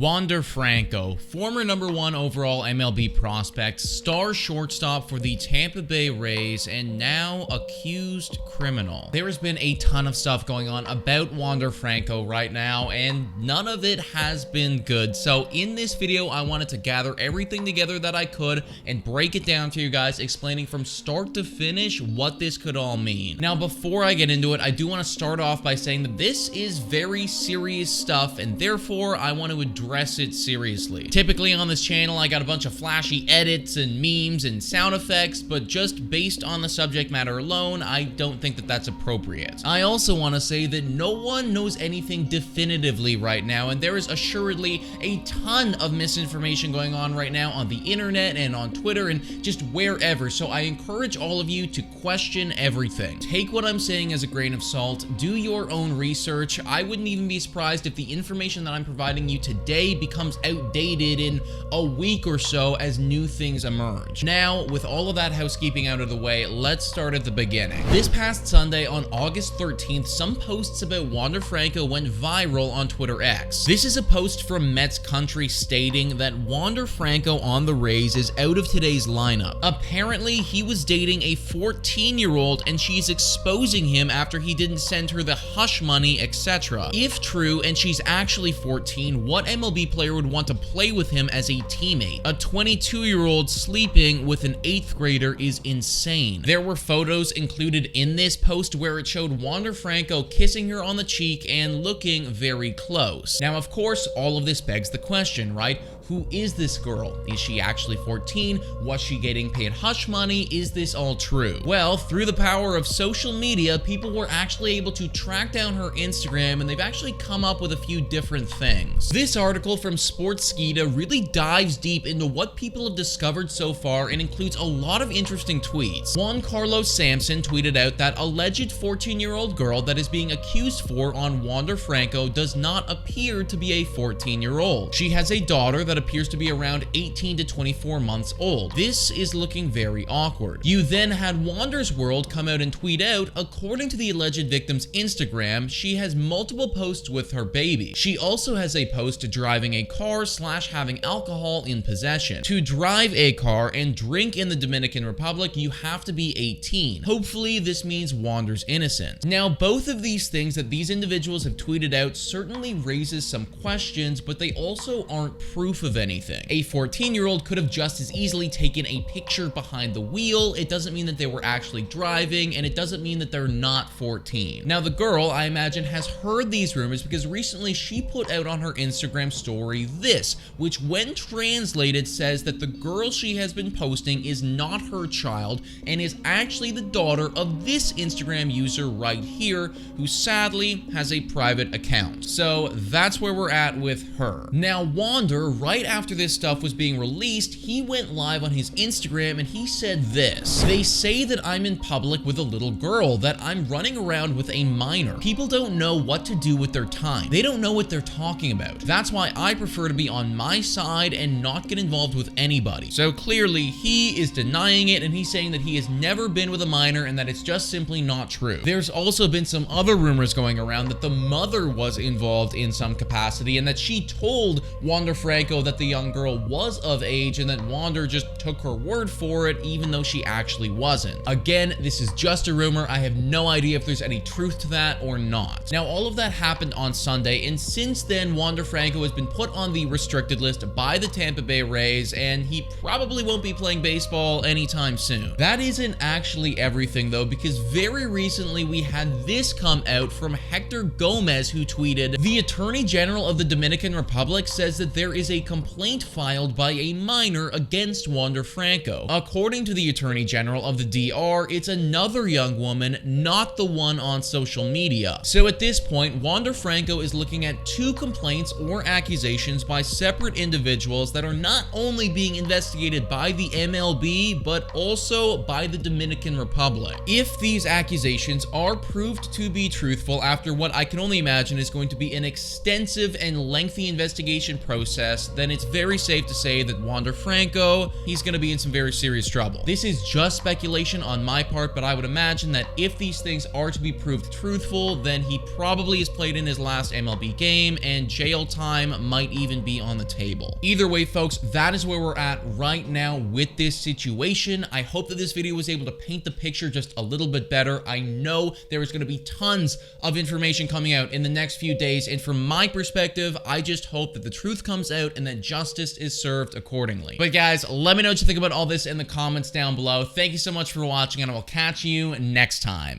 Wander Franco, former #1 overall MLB prospect, star shortstop for the Tampa Bay Rays, and now accused criminal. There has been a ton of stuff going on about Wander Franco right now, and none of it has been good. So in this video, I wanted to gather everything together that I could and break it down to you guys, explaining from start to finish what this could all mean. Now, before I get into it, I do want to start off by saying that this is very serious stuff, and therefore I want to address it seriously. Typically on this channel, I got a bunch of flashy edits and memes and sound effects, but just based on the subject matter alone, I don't think that that's appropriate. I also want to say that no one knows anything definitively right now, and there is assuredly a ton of misinformation going on right now on the internet and on Twitter and just wherever, so I encourage all of you to question everything. Take what I'm saying as a grain of salt, do your own research. I wouldn't even be surprised if the information that I'm providing you today becomes outdated in a week or so as new things emerge. Now, with all of that housekeeping out of the way, let's start at the beginning. This past Sunday on August 13th, some posts about Wander Franco went viral on Twitter X. This is a post from Mets Country stating that Wander Franco on the Rays is out of today's lineup. Apparently, he was dating a 14-year-old and she's exposing him after he didn't send her the hush money, etc. If true and she's actually 14, what MLB player would want to play with him as a teammate? A 22-year-old sleeping with an 8th grader is insane. There were photos included in this post where it showed Wander Franco kissing her on the cheek and looking very close. Now, of course, all of this begs the question, right? Who is this girl? Is she actually 14? Was she getting paid hush money? Is this all true? Well, through the power of social media, people were actually able to track down her Instagram, and they've actually come up with a few different things. This article from Sportskeeda really dives deep into what people have discovered so far and includes a lot of interesting tweets. Juan Carlos Sampson tweeted out that alleged 14-year-old girl that is being accused for on Wander Franco does not appear to be a 14-year-old. She has a daughter that appears to be around 18 to 24 months old. This is looking very awkward. You then had Wander's World come out and tweet out, according to the alleged victim's Instagram, she has multiple posts with her baby. She also has a post driving a car / having alcohol in possession. To drive a car and drink in the Dominican Republic, you have to be 18. Hopefully this means Wander's innocent. Now, both of these things that these individuals have tweeted out certainly raises some questions, but they also aren't proof of anything. A 14-year-old could have just as easily taken a picture behind the wheel. It doesn't mean that they were actually driving, and it doesn't mean that they're not 14. Now, the girl, I imagine, has heard these rumors because recently she put out on her Instagram story this, which when translated says that the girl she has been posting is not her child and is actually the daughter of this Instagram user right here, who sadly has a private account. So that's where we're at with her. Now, Wander, right after this stuff was being released, he went live on his Instagram and he said this: "They say that I'm in public with a little girl, that I'm running around with a minor. People don't know what to do with their time. They don't know what they're talking about. That's why I prefer to be on my side and not get involved with anybody." So clearly he is denying it, and he's saying that he has never been with a minor and that it's just simply not true. There's also been some other rumors going around that the mother was involved in some capacity and that she told Wander Franco that the young girl was of age and that Wander just took her word for it even though she actually wasn't. Again, this is just a rumor. I have no idea if there's any truth to that or not. Now, all of that happened on Sunday, and since then, Wander Franco has been put on the restricted list by the Tampa Bay Rays, and he probably won't be playing baseball anytime soon. That isn't actually everything though, because very recently we had this come out from Hector Gomez, who tweeted, "The Attorney General of the Dominican Republic says that there is a complaint filed by a minor against Wander Franco. According to the Attorney General of the DR, it's another young woman, not the one on social media." So at this point, Wander Franco is looking at 2 complaints or accusations by separate individuals that are not only being investigated by the MLB, but also by the Dominican Republic. If these accusations are proved to be truthful after what I can only imagine is going to be an extensive and lengthy investigation process, then it's very safe to say that Wander Franco, he's going to be in some very serious trouble. This is just speculation on my part, but I would imagine that if these things are to be proved truthful, then he probably has played in his last MLB game, and jail time crime might even be on the table. Either way, folks, that is where we're at right now with this situation. I hope that this video was able to paint the picture just a little bit better. I know there is going to be tons of information coming out in the next few days, and from my perspective, I just hope that the truth comes out and that justice is served accordingly. But guys, let me know what you think about all this in the comments down below. Thank you so much for watching, and I will catch you next time.